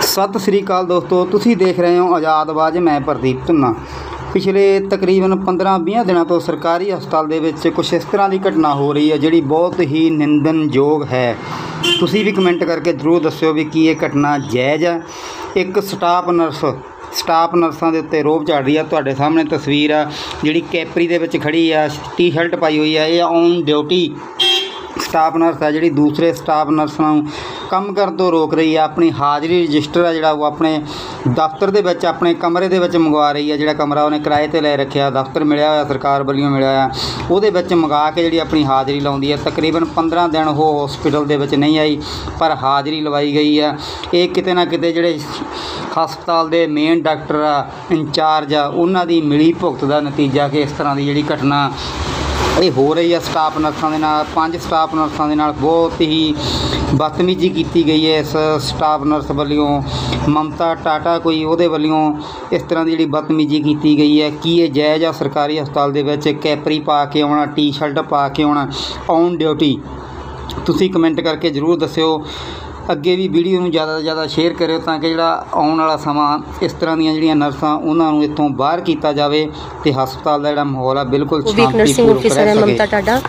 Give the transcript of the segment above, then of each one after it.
सत श्री अकाल दोस्तों, तुसी देख रहे हो आज़ाद आवाज़। मैं प्रदीप धुन्ना। पिछले तकरीबन 15-20 दिनों तो सरकारी हस्पताल दे विच कुछ इस तरह की घटना हो रही है जिहड़ी बहुत ही निंदनयोग है। तुसी भी कमेंट करके जरूर दस्सिओ भी की ये घटना जायज़ है। एक स्टाफ नर्सां दे उत्ते रोब चढ़ रही है। तुहाडे सामने तस्वीर आ जिहड़ी कैपरी दे विच खड़ी आ, टी शर्ट पाई हुई है। ये ऑन ड्यूटी स्टाफ नर्स है जिहड़ी दूसरे स्टाफ नर्सां नूं काम करन तों रोक रही है। अपनी हाज़री रजिस्टर है जिहड़ा वो अपने दफ्तर दे विच अपने कमरे दे विच मंगवा रही है। जिहड़ा कमरा उन्हें किराए ते लै रखिया, दफ्तर मिलिया होया सरकार वल्लों मिलिया होया, उहदे विच मंगा के जिहड़ी अपनी हाज़री लाउंदी है। तकरीबन 15 दिन वो हॉस्पिटल दे विच नहीं आई पर हाज़री लवाई गई है। ये किते ना किते जिहड़े हस्पताल दे मेन डॉक्टर आ इंचार्ज आ उन्हां दी मिली भुगत दा नतीजा कि इस तरह की जिहड़ी घटना ये हो रही है। स्टाफ नर्सां दे नाल 5 स्टाफ नर्सां दे नाल बहुत ही बदतमीजी की गई है। इस स्टाफ नर्स वालों ममता टाटा कोई उहदे वालों इस तरह की जिहड़ी बदतमीजी की गई है। कि ये जायज़ आ सरकारी हस्पताल दे विच कैपरी पा के आउणा, टी शर्ट पा के आउणा ऑन ड्यूटी? तुसी कमेंट करके जरूर दस्सिओ। अगे भी वीडियो में ज़्यादा तो ज़्यादा शेयर करो ताकि जो आने वाला समा इस तरह दी जिहड़ियां नर्सां उन्होंने इत्थों बाहर किया जाए तो हस्पताल का जो माहौल है बिल्कुल नर्सिंग ऑफिसर है ममता टाटा,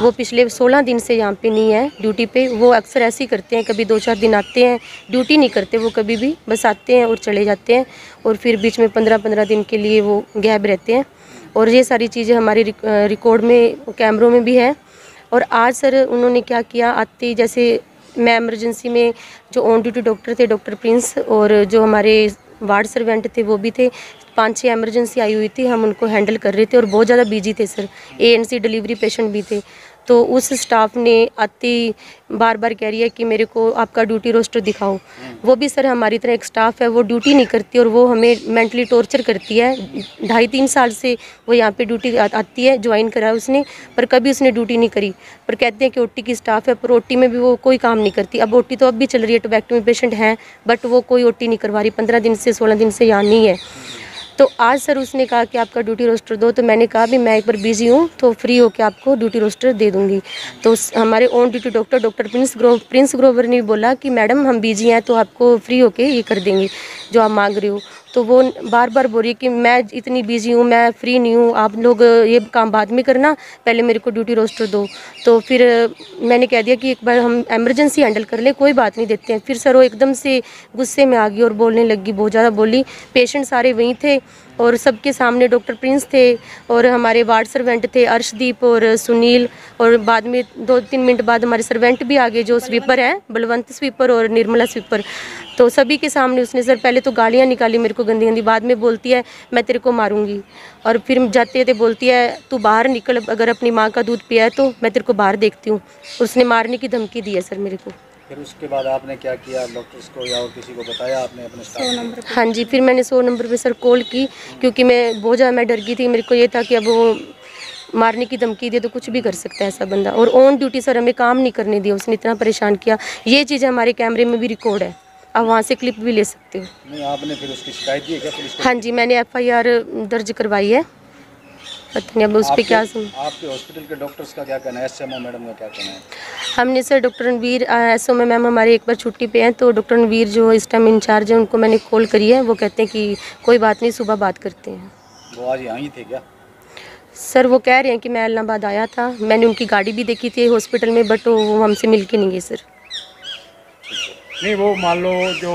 वो पिछले 16 दिन से यहाँ पे नहीं है ड्यूटी पे। वो अक्सर ऐसे ही करते हैं, कभी 2-4 दिन आते हैं, ड्यूटी नहीं करते वो कभी भी, बस आते हैं और चले जाते हैं और फिर बीच में 15-15 दिन के लिए वो गैप रहते हैं। और ये सारी चीज़ें हमारी रिकॉर्ड में कैमरों में भी है। और आज सर उन्होंने क्या किया, आते जैसे मैं इमरजेंसी में जो ऑन ड्यूटी डॉक्टर थे डॉक्टर प्रिंस और जो हमारे वार्ड सर्वेंट थे वो भी थे, 5-6 इमरजेंसी आई हुई थी, हम उनको हैंडल कर रहे थे और बहुत ज़्यादा बिजी थे सर। ANC डिलीवरी पेशेंट भी थे। तो उस स्टाफ ने आती बार बार कह रही है कि मेरे को आपका ड्यूटी रोस्टर दिखाओ। वो भी सर हमारी तरह एक स्टाफ है, वो ड्यूटी नहीं करती और वो हमें मेंटली टॉर्चर करती है। 2.5-3 साल से वो यहाँ पे ड्यूटी आती है, ज्वाइन करा उसने, पर कभी उसने ड्यूटी नहीं करी। पर कहते हैं कि OT की स्टाफ है, पर OT में भी वो कोई काम नहीं करती। अब OT तो अब भी चल रही है, टोबैक्टमी पेशेंट हैं बट वो कोई OT नहीं करवा रही। 15 दिन से 16 दिन से यहाँ नहीं है। तो आज सर उसने कहा कि आपका ड्यूटी रोस्टर दो, तो मैंने कहा भी मैं एक बार बिजी हूँ तो फ्री होकर आपको ड्यूटी रोस्टर दे दूँगी। तो हमारे on duty doctor Prince Grover ने भी बोला कि मैडम हम बिजी हैं तो आपको फ्री होके ये कर देंगे जो आप मांग रहे हो। तो वो बार बार बोल रही है कि मैं इतनी बिजी हूँ, मैं फ्री नहीं हूँ, आप लोग ये काम बाद में करना, पहले मेरे को ड्यूटी रोस्टर दो। तो फिर मैंने कह दिया कि एक बार हम इमरजेंसी हैंडल कर ले, कोई बात नहीं, देते हैं। फिर सर वो एकदम से गुस्से में आ गई और बोलने लगी, बहुत ज़्यादा बोली। पेशेंट सारे वहीं थे और सबके सामने डॉक्टर प्रिंस थे और हमारे वार्ड सर्वेंट थे अर्शदीप और सुनील, और बाद में 2-3 मिनट बाद हमारे सर्वेंट भी आ गए जो स्वीपर हैं, बलवंत स्वीपर और निर्मला स्वीपर। तो सभी के सामने उसने सर पहले तो गालियाँ निकाली मेरे को गंदी गंदी, बाद में बोलती है मैं तेरे को मारूंगी। और फिर जाते थे बोलती है तू बाहर निकल, अगर अपनी माँ का दूध पिया है तो मैं तेरे को बाहर देखती हूँ। उसने मारने की धमकी दी है सर मेरे को। फिर उसके बाद आपने क्या किया, डॉक्टर्स को या और किसी को बताया आपने अपने स्टाफ नंबर? हाँ जी, फिर मैंने 100 नंबर पे सर कॉल की, क्योंकि मैं बहुत ज़्यादा मैं डर गई थी। मेरे को ये था कि अब वो मारने की धमकी दे तो कुछ भी कर सकता है ऐसा बंदा। और ऑन ड्यूटी सर हमें काम नहीं करने दिया, उसने इतना परेशान किया। ये चीज़ हमारे कैमरे में भी रिकॉर्ड है, आप वहाँ से क्लिप भी ले सकते हो। नहीं, आपने फिर उसकी शिकायत की क्या पुलिस को? हाँ जी, मैंने FIR दर्ज करवाई है। पता नहीं अब उस पर क्या सुन। आपके हॉस्पिटल के डॉक्टर्स का क्या कहना है, SMO मैडम का क्या कहना है? हमने sir doctor Ranveer SMO ma'am हमारे एक बार छुट्टी पे हैं, तो डॉक्टर रणवीर जो इस टाइम इंचार्ज है उनको मैंने कॉल करी है। वो कहते हैं कि कोई बात नहीं, सुबह बात करते हैं। वो आज यहाँ ही थे क्या? सर वो कह रहे हैं कि मैं इलाहाबाद आया था, मैंने उनकी गाड़ी भी देखी थी हॉस्पिटल में, बट वो हमसे मिल के नहीं गए सर। नहीं, वो मान लो जो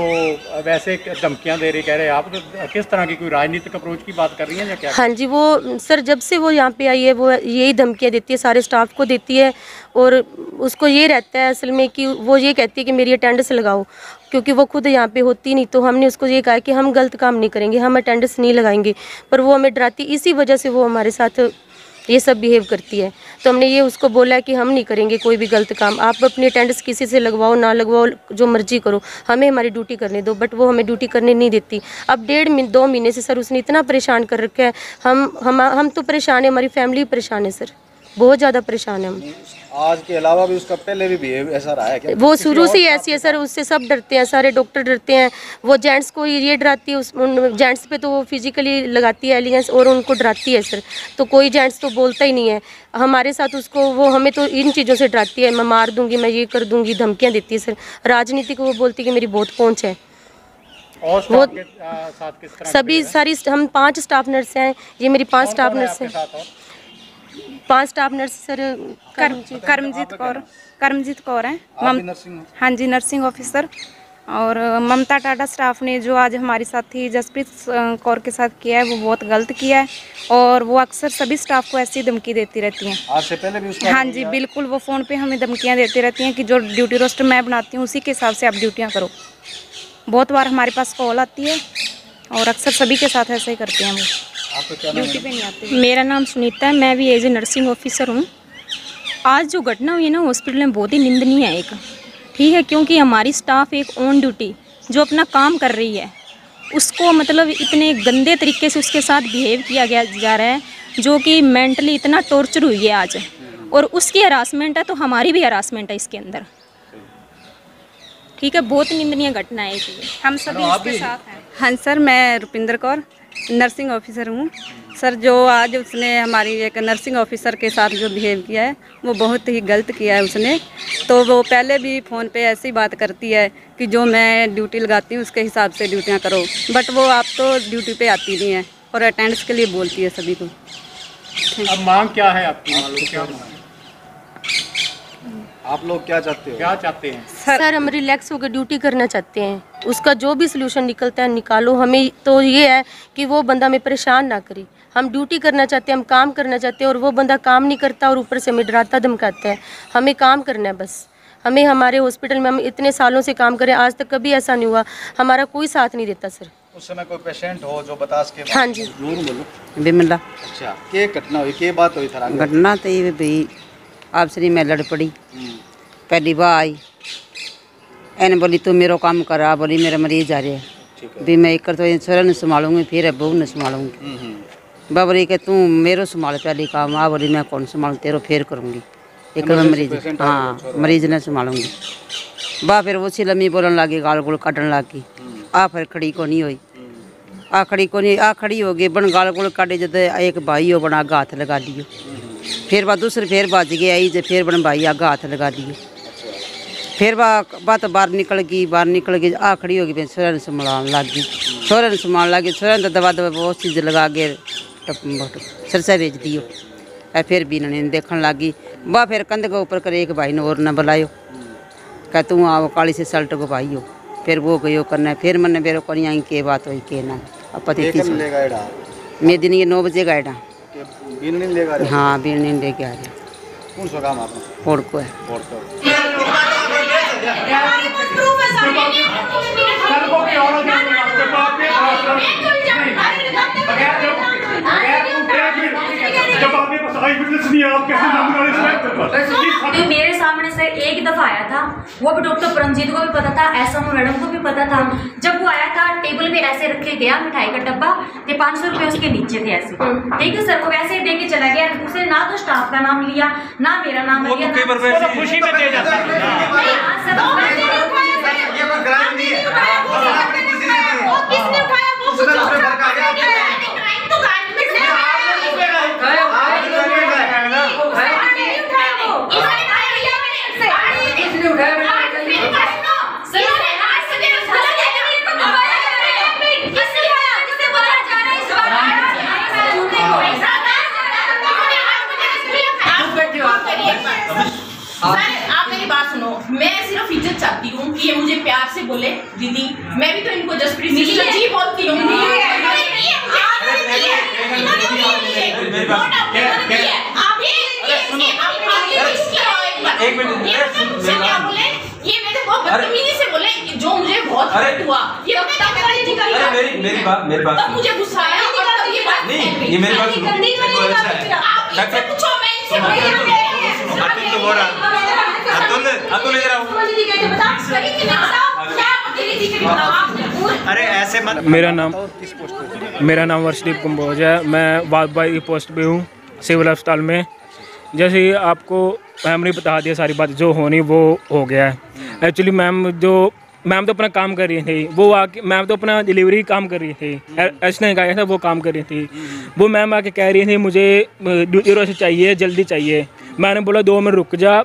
वैसे धमकियां दे रही, कह रहे आप तो किस तरह की कोई राजनीतिक अप्रोच की बात कर रही हैं या क्या? हाँ जी, वो सर जब से वो यहाँ पे आई है वो यही धमकियाँ देती है, सारे स्टाफ को देती है। और उसको ये रहता है असल में कि वो ये कहती है कि मेरी अटेंडेंस लगाओ, क्योंकि वो खुद यहाँ पे होती नहीं। तो हमने उसको ये कहा कि हम गलत काम नहीं करेंगे, हम अटेंडेंस नहीं लगाएंगे, पर वो हमें डराती, इसी वजह से वो हमारे साथ ये सब बिहेव करती है। तो हमने ये उसको बोला कि हम नहीं करेंगे कोई भी गलत काम, आप अपनी अटेंडेंस किसी से लगवाओ ना लगवाओ जो मर्जी करो, हमें हमारी ड्यूटी करने दो। बट वो हमें ड्यूटी करने नहीं देती। अब 1.5-2 महीने से सर उसने इतना परेशान कर रखा है, हम तो परेशान है, हमारी फैमिली परेशान है सर, बहुत ज़्यादा परेशान है हम। आज के अलावा भी उसका पहले भी बिहेव ऐसा रहा है क्या? वो शुरू से ही ऐसी है सर, उससे सब डरते हैं, सारे डॉक्टर डरते हैं। वो जेंट्स को ये डराती है, उस जेंट्स पे तो वो फिजिकली लगाती है एलिगेंस और उनको डराती है सर। तो कोई जेंट्स तो बोलता ही नहीं है हमारे साथ उसको, वो हमें तो इन चीज़ों से डराती है, मैं मार दूंगी, मैं ये कर दूंगी, धमकियाँ देती है सर। राजनीति को वो बोलती है कि मेरी बहुत पहुँच है। और वो स्टाफ के साथ किस तरह सभी सारी हम 5 स्टाफ नर्स हैं, ये मेरी 5 स्टाफ नर्स हैं, 5 staff nurse sir. Karamjit Kaur है। आप भी नर्सिंग हो? हाँ जी, नर्सिंग ऑफिसर। और ममता टाटा स्टाफ ने जो आज हमारे साथ थी जसप्रीत कौर के साथ किया है वो बहुत गलत किया है, और वो अक्सर सभी स्टाफ को ऐसी धमकी देती रहती हैं। आज से पहले भी उसका हाँ जी बिल्कुल, वो फ़ोन पे हमें धमकियाँ देती रहती हैं कि जो ड्यूटी रोस्टर मैं बनाती हूँ उसी के हिसाब से आप ड्यूटियाँ करो। बहुत बार हमारे पास कॉल आती है और अक्सर सभी के साथ ऐसा ही करते हैं वो, आपको क्या नाम ड्यूटी है? पे नहीं आते। मेरा नाम सुनीता है, मैं भी एज ए नर्सिंग ऑफिसर हूँ। आज जो घटना हुई है ना हॉस्पिटल में बहुत ही निंदनीय है एक, ठीक है, क्योंकि हमारी स्टाफ एक ऑन ड्यूटी जो अपना काम कर रही है उसको मतलब इतने गंदे तरीके से उसके साथ बिहेव किया गया जा रहा है, जो कि मेंटली इतना टॉर्चर हुई है आज, और उसकी हरासमेंट है तो हमारी भी हरासमेंट है इसके अंदर, ठीक है। बहुत निंदनीय घटना है ये, हम सभी इसके साथ हैं। हाँ सर, मैं रुपिंदर कौर नर्सिंग ऑफिसर हूँ। सर जो आज उसने हमारी एक नर्सिंग ऑफिसर के साथ जो बिहेव किया है वो बहुत ही गलत किया है उसने। तो वो पहले भी फ़ोन पे ऐसी बात करती है कि जो मैं ड्यूटी लगाती हूँ उसके हिसाब से ड्यूटियाँ करो, बट वो आप तो ड्यूटी पे आती नहीं है और अटेंडेंस के लिए बोलती है सभी को। अब मांग क्या है आपकी? क्या आप लोग क्या चाहते हो? क्या चाहते हैं? सर हम रिलैक्स होकर ड्यूटी करना चाहते हैं, उसका जो भी सोल्यूशन निकलता है निकालो। हमें तो ये है कि वो बंदा हमें परेशान ना करे, हम ड्यूटी करना चाहते हैं, हम काम करना चाहते हैं, और वो बंदा काम नहीं करता और ऊपर से हमें डराता धमकाता है। हमें काम करना है बस, हमें हमारे हॉस्पिटल में हम इतने सालों से काम करें, आज तक कभी ऐसा नहीं हुआ, हमारा कोई साथ नहीं देता सर। उस समय कोई पेशेंट हो जो बता सके? हाँ जी। जरूर बोलो। बिमला अच्छा, क्या घटना हुई, क्या बात हुई था? घटना तो ये भी आपसे मैं लड़ पड़ी। पहली बार आई एने बोली तू मेरो काम करा, बोली मेरा मरीज आ रहा है भी मैं एक तो छोरा ने संभालूंगी फिर बहू ने संभालूंगी। बा बोली कि तू मेरो संभाल पहली काम, आ बोली मैं कौन संभालूँ तेरो फिर करूँगी, एक मैं मरीज हाँ मरीज ने संभालूंगी। बा फिर उसी लम्मी बोलन लगी, गाल गुल काटन लगी। आ फिर खड़ी को नहीं हुई, आ खड़ी को नहीं, आ खड़ी हो गई बन गाल गुल काटे जब एक भाई हो बना आगा हाथ लगा दियो, फिर बात दूसरी फिर बाज गई आई जो फिर बन भाई आगा हाथ लगा दियो, फिर बात बाहर निकल गई आ खड़ी हो गई, छोरा ने संभाल लग गई, छोरा ने संभाल लगी, छोरा ने दबा बहुत चीज़ लगा के सरसा भेज दियो। फिर भी इन्होंने देखने लगी, बा फिर कंध के ऊपर कर एक भाई ने और न बुलायो, कह तू आओ काली से सल्ट को भाई हो, फिर वो गयो करना, फिर मैंने मेरे को नहीं आई के बात हुई के ना पति मैं दिन ये 9 बजे गए हाँ बीन नहीं लेके आ रहे। कौन सा काम आपने? फोड़ को है मेरे सामने से एक दफा आया था, वो भी डॉक्टर परमजीत को भी पता था, एसएमओ मैडम को भी पता था। जब वो आया था टेबल पे ऐसे रखे गया मिठाई का डब्बा, 500 रुपये उसके नीचे थे ऐसे, ठीक है सर। वो वैसे ही दे के चला गया, उसने ना तो स्टाफ का नाम लिया ना मेरा नाम लिया, खुशी में दे जाता आप मेरी बात सुनो, मैं सिर्फ इज्जत चाहती हूँ कि ये मुझे प्यार से बोले दीदी। मैं भी तो इनको जसप्रीत जी बोलती हूँ। ये मेरे बहुत बदतमीजी से बोले कि जो मुझे बहुत हर्ट हुआ, ये मेरी बात तब मुझे गुस्सा आया और तब ये बात नहीं, ये मेरी बात सुनो। आप पूछो, मैं इनसे अरे ऐसे मत। मेरा नाम वर्षदीप कंबोज है, मैं वादबाई की पोस्ट पे हूँ सिविल अस्पताल में। जैसे ही आपको मैम ने बता दिया सारी बात जो होनी वो हो गया है। एक्चुअली मैम तो अपना काम कर रही थी, वो आके मैम तो अपना डिलीवरी काम कर रही थी, ऐसा नहीं कहा था वो काम कर रही थी। वो मैम आके कह रही थी मुझे ड्यूटी से चाहिए, जल्दी चाहिए। मैंने बोला 2 मिनट रुक जा,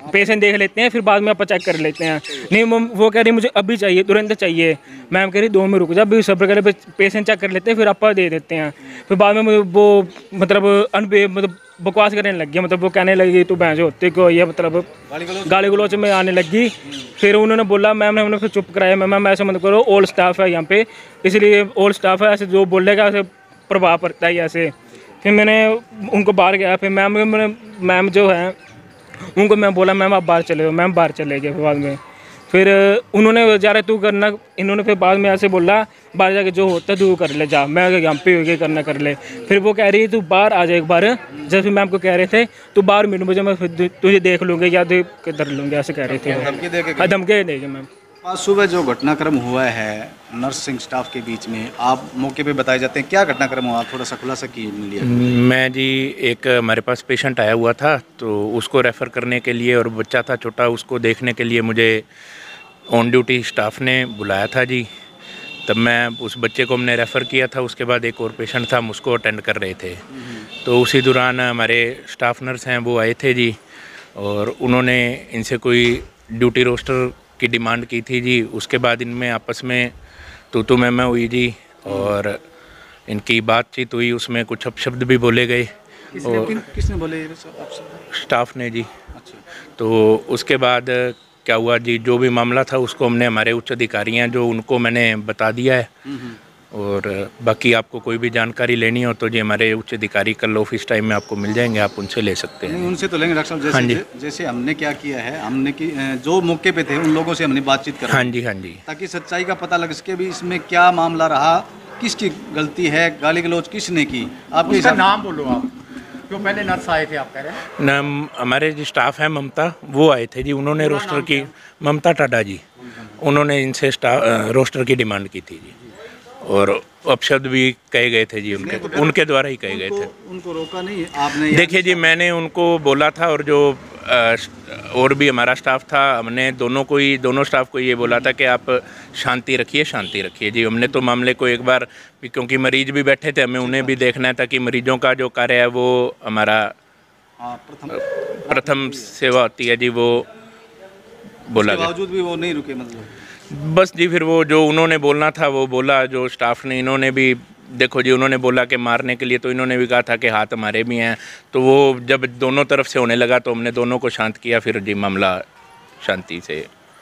पेशेंट देख लेते हैं, फिर बाद में आप चेक कर लेते हैं। नहीं वो कह रही मुझे अभी चाहिए, तुरंत चाहिए। मैम कह रही 2 मिनट रुक जा, अभी सब कर पेशेंट चेक कर लेते हैं, फिर आप दे देते हैं। फिर बाद में वो मतलब बकवास करने लग गया, मतलब वो कहने लगी तू भैंस होते क्यों, ये मतलब गाली गलौच में आने लगी। फिर उन्होंने बोला, मैम ने उन्हें फिर चुप कराया, मैम ऐसा मत करो, ऑल स्टाफ है यहाँ पे, इसलिए ऑल स्टाफ है, ऐसे जो बोलेगा ऐसे प्रभाव पड़ता है ऐसे। फिर मैंने उनको बाहर गया, फिर मैम जो है उनको मैं बोला मैम आप बाहर चले जाओ, मैम बाहर चले गए। फिर बाद में फिर उन्होंने जा रहे तू करना, इन्होंने फिर बाद में ऐसे बोला बाहर जाके जो होता है तू कर ले जा, मैं यहाँ पे हो गया करना कर ले। फिर वो कह रही तू बाहर आ जा एक बार, जब फिर मैम को कह रहे थे तू बाहर मिल मुझे, मैं फिर तुझे देख लूँगी या किधर लूँगी, ऐसे कह रहे थे। धमके देंगे मैम। आज सुबह जो घटनाक्रम हुआ है नर्सिंग स्टाफ के बीच में, आप मौके पे बताए जाते हैं, क्या घटनाक्रम हुआ, थोड़ा सा खुलासा कीजिए। मैं जी एक हमारे पास पेशेंट आया हुआ था, तो उसको रेफ़र करने के लिए, और बच्चा था छोटा, उसको देखने के लिए मुझे ऑन ड्यूटी स्टाफ ने बुलाया था जी। तब मैं उस बच्चे को हमने रेफ़र किया था, उसके बाद एक और पेशेंट था, हम उसको अटेंड कर रहे थे। तो उसी दौरान हमारे स्टाफ नर्स हैं वो आए थे जी, और उन्होंने इनसे कोई ड्यूटी रोस्टर की डिमांड की थी जी। उसके बाद इनमें आपस में तू मैं हुई जी, और इनकी बातचीत हुई, उसमें कुछ अपशब्द भी बोले गए। किसने बोले? स्टाफ ने जी। अच्छा। तो उसके बाद क्या हुआ जी, जो भी मामला था उसको हमने हमारे उच्च अधिकारी हैं जो उनको मैंने बता दिया है, और बाकी आपको कोई भी जानकारी लेनी हो तो जी हमारे उच्च अधिकारी कल ऑफिस टाइम में आपको मिल जाएंगे, आप उनसे ले सकते हैं। नहीं, उनसे तो लेंगे डॉक्टर साहब, जैसे हमने क्या किया है, हमने की जो मौके पे थे उन लोगों से हमने बातचीत करी। हाँ जी, ताकि सच्चाई का पता लग सके भी इसमें क्या मामला रहा, किसकी गलती है, गाली गलौज किसने की। आपका नाम बोलो आप, जो पहले नर्स आए थे आप कह रहे हैं। नाम हमारे जो स्टाफ है ममता, वो आए थे जी, उन्होंने रोस्टर की, ममता टाडा जी, उन्होंने इनसे रोस्टर की डिमांड की थी जी, और अपशब्द भी कहे गए थे जी, उनके द्वारा ही कहे गए थे। उनको रोका नहीं आपने? देखिए जी, मैंने उनको बोला था, और जो और भी हमारा स्टाफ था, हमने दोनों स्टाफ को ये बोला था कि आप शांति रखिए जी। हमने तो मामले को एक बार, क्योंकि मरीज भी बैठे थे, हमें उन्हें भी देखना है, ताकि मरीजों का जो कार्य है वो हमारा प्रथम सेवा होती है जी, वो बोला गया। बावजूद भी वो नहीं रुके मतलब? बस जी, फिर वो जो उन्होंने बोलना था वो बोला, जो स्टाफ ने, इन्होंने भी देखो जी, उन्होंने बोला कि मारने के लिए, तो इन्होंने भी कहा था कि हाथ हमारे भी हैं। तो वो जब दोनों तरफ से होने लगा तो हमने दोनों को शांत किया, फिर जी मामला शांति से।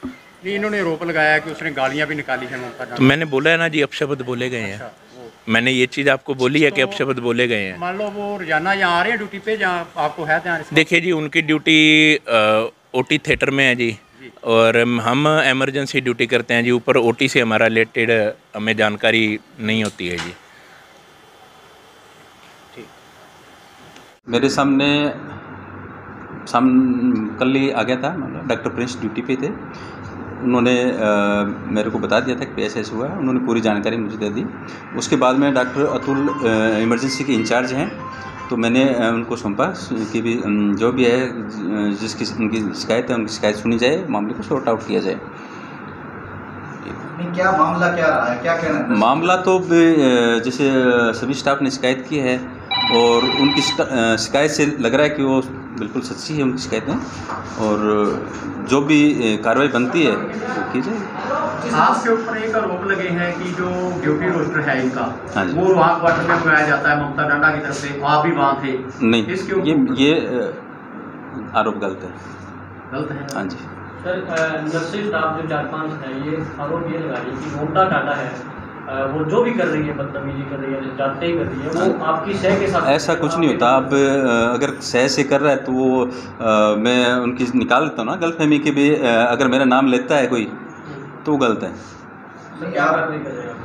नहीं, इन्होंने आरोप लगाया कि उसने गालियाँ भी निकाली हैं ममता। तो मैंने बोला है ना जी, अपशब्द बोले गए हैं। मैंने ये चीज़ आपको बोली है कि अपशब्द बोले गए हैं। मान लो वो रोजाना यहाँ आ रहे हैं ड्यूटी पे, जहाँ आपको है ध्यान? देखिए जी, उनकी ड्यूटी OT थिएटर में है जी, और हम एमरजेंसी ड्यूटी करते हैं जी। ऊपर OT से हमारा रिलेटेड हमें जानकारी नहीं होती है जी। मेरे सामने कल ही आ गया था, डॉक्टर प्रिंस ड्यूटी पे थे, उन्होंने मेरे को बता दिया था कि ऐसे हुआ है, उन्होंने पूरी जानकारी मुझे दे दी। उसके बाद में डॉक्टर अतुल इमरजेंसी के इंचार्ज हैं, तो मैंने उनको सौंपा कि भी जो भी है, जिसकी उनकी शिकायत है उनकी शिकायत सुनी जाए, मामले को सॉर्ट आउट किया जाए। क्या मामला क्या रहा है, क्या कहना है? मामला तो जैसे सभी स्टाफ ने शिकायत की है, और उनकी शिकायत से लग रहा है कि वो बिल्कुल सच्ची है उनकी शिकायतें, और जो भी कार्रवाई बनती है वो की जाए। आपके ऊपर एक आरोप लगे हैं कि जो ड्यूटी रोस्टर है इनका, हाँ जी, वो वहाँ क्वार्टर में बुलाया जाता है ममता टाडा की तरफ से, आप भी वहाँ थे? नहीं, ये आरोप गलत है। गलत है? हाँ जी सर, नर्सिंग स्टाफ जो 4-5 है, ये आरोप ये लगा रही है कि ममता टाडा है, वो जो भी कर रही है, बदतमीजी कर रही है, जानते ही कर रही है, वो आपकी सह के साथ। ऐसा कुछ नहीं होता। अब अगर सह से कर रहा है तो वो मैं उनकी निकाल देता हूँ ना गलतफहमी के भी। अगर मेरा नाम लेता है कोई तो वो गलत है। क्या कार्रवाई कर रहे हैं?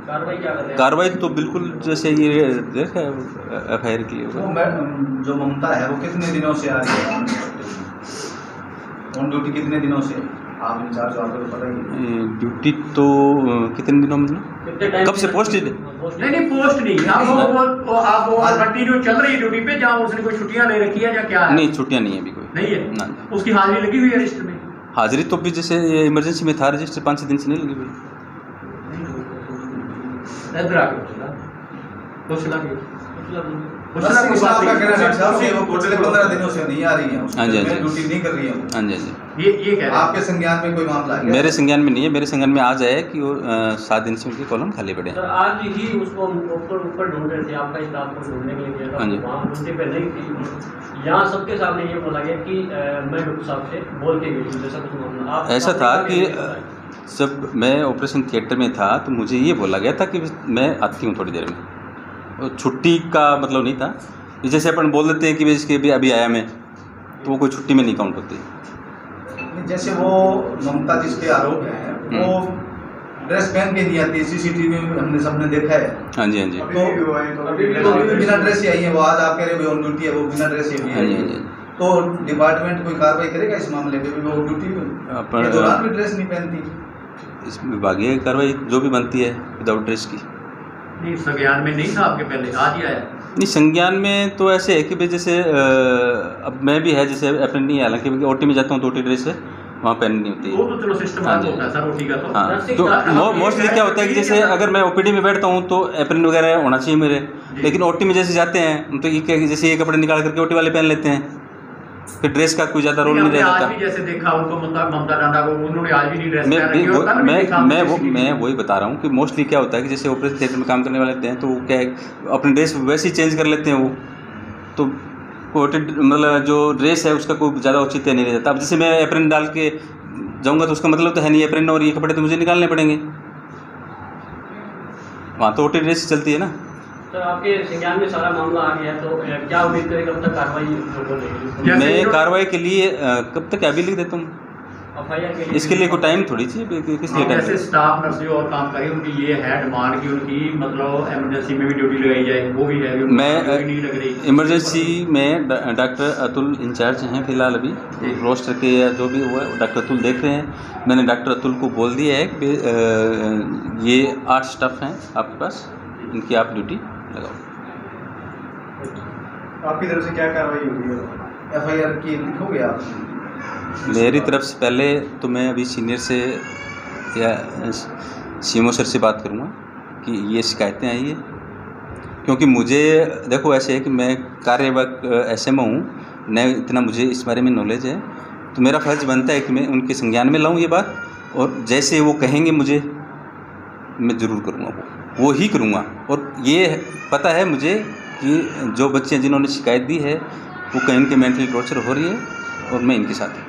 कार्रवाई क्या कर रहे हैं? कार्रवाई तो बिल्कुल जैसे ये देखा FIR की होगा। जो ममता है वो कितने दिनों से आ रही है ऑन ड्यूटी? कितने दिनों से आप इंचार्ज? आपको पता ही है ड्यूटी तो कितने दिनों मतलब कब से पोस्टेड? नहीं पोस्ट नहीं, आप कंटिन्यू चल रही ड्यूटी पे, जहाँ उसने कोई छुट्टियां ले रखी है या क्या है? नहीं, छुट्टियां नहीं है अभी कोई। नहीं है ना। उसकी हाजिरी लगी हुई है रजिस्टर में? हाजिरी तो भी जैसे इमरजेंसी में था, रजिस्टर 5-6 दिन से नहीं लगी हुई। इधर आके नर्सिंग स्टाफ का कहना है साहब कि वो पिछले 15 दिनों से नहीं आ रही है, हाँ जी, हाँ जी, ड्यूटी नहीं कर रही है। हाँ जी, हाँ जी। ये कह रहे हैं आपके संज्ञान में कोई मामला है? मेरे संज्ञान में नहीं है, मेरे संज्ञान में आज आया कि वो 7 दिन से उनके कॉलम खाली पड़े। सर आज ही उसको ऊपर ढूंढ रहे थे, आपका स्टाफ को ढूंढने के लिए, हाँ जी, वहाँ ड्यूटी पे नहीं थी। यहाँ सबके सामने ये बोला गया कि मैं डॉक्टर साहब से बोल के गई हूँ, जैसा कुछ मामला ऐसा था कि जब मैं ऑपरेशन थिएटर में था तो मुझे ये बोला गया था कि मैं आती हूँ थोड़ी देर में। छुट्टी का मतलब नहीं था, जैसे अपन बोल देते हैं कि इसके भी अभी आया मैं, तो वो कोई छुट्टी में नहीं काउंट होती। जैसे वो ममता जिसके आरोप हैं वो ड्रेस पहन के नहीं आती, सीसीटीवी में हमने सबने देखा है। हाँ जी, हाँ जी। तो बिना ड्रेस ही आई है वो, आज आप कह रहे हो ऑन ड्यूटी है, वो बिना ड्रेस ही है। तो डिपार्टमेंट कोई कार्रवाई करेगा इस मामले में? वो ड्यूटी के दौरान भी ड्रेस नहीं पहनती। इस विभागीय कार्रवाई जो भी बनती है विदाउट ड्रेस की। नहीं, संज्ञान में नहीं था आपके पहले, आज ही आया? नहीं, संज्ञान में तो ऐसे है कि भाई जैसे अब मैं भी है, जैसे अप्रेंट नहीं है, हालांकि ओटी में जाता हूँ तो ओटी ड्रेस है वहाँ पहननी नहीं होती। वो तो चलो सिस्टम होता है सर, ओटी का तो। हाँ, तो मोस्टली क्या होता है कि जैसे अगर मैं ओपीडी में बैठता हूँ तो अप्रेंट वगैरह होना चाहिए मेरे, लेकिन ओटी में जैसे जाते हैं तो ये क्या जैसे ये कपड़े निकाल करके ओटी वाले पहन लेते हैं, फिर ड्रेस का कोई ज़्यादा रोल नहीं रह जाता। आज भी जैसे देखा उनको ममता टांडा को, उन्होंने आज भी नहीं ड्रेस पहन रखी है। मैं वही बता रहा हूँ कि मोस्टली क्या होता है कि जैसे ऑपरेशन थिएटर में काम करने वाले होते हैं तो वो क्या है अपनी ड्रेस वैसे ही चेंज कर लेते हैं, वो तो मतलब जो ड्रेस है उसका कोई ज़्यादा औचित्य नहीं रह जाता। अब जैसे मैं एप्रन डाल के जाऊँगा तो उसका मतलब तो है नहीं एप्रन, और ये कपड़े तो मुझे निकालने पड़ेंगे, वहाँ तो ओटी ड्रेस चलती है ना। सर आपके संज्ञान में सारा मामला आ गया, तो क्या उम्मीद करें कब तक कार्रवाई? मैं कार्रवाई के लिए कब तक अभी लिख देता हूँ, एफआईआर के लिए इसके लिए कोई टाइम थोड़ी चाहिए, किस लिए टाइम? जैसे स्टाफ नर्सें और काम करें, उनकी ये है डिमांड कि उनकी मतलब इमरजेंसी में भी ड्यूटी लगाई जाए, वो भी है। मैं इमरजेंसी में डॉक्टर अतुल इंचार्ज हैं फिलहाल, अभी रोस्टर के या जो भी हुआ डॉक्टर अतुल देख रहे हैं। मैंने डॉक्टर अतुल को बोल दिया है कि ये 8 स्टाफ हैं आपके पास, इनकी आप ड्यूटी लगाओ। आपकी तरफ से क्या कार्रवाई होगी? एफआईआर की लिखोगे आप? मेरी तरफ से पहले तो मैं अभी सीनियर से या सीएमओ सर से बात करूँगा कि ये शिकायतें आई है, क्योंकि मुझे देखो ऐसे है कि मैं कार्यवाहक एसएमओ हूँ, न इतना मुझे इस बारे में नॉलेज है, तो मेरा फ़र्ज़ बनता है कि मैं उनके संज्ञान में लाऊँ ये बात, और जैसे वो कहेंगे मुझे मैं ज़रूर करूँगा, वो ही करूँगा। और ये पता है मुझे कि जो बच्चे जिन्होंने शिकायत दी है वो कहीं उनके मेंटली टॉर्चर हो रही है, और मैं इनके साथ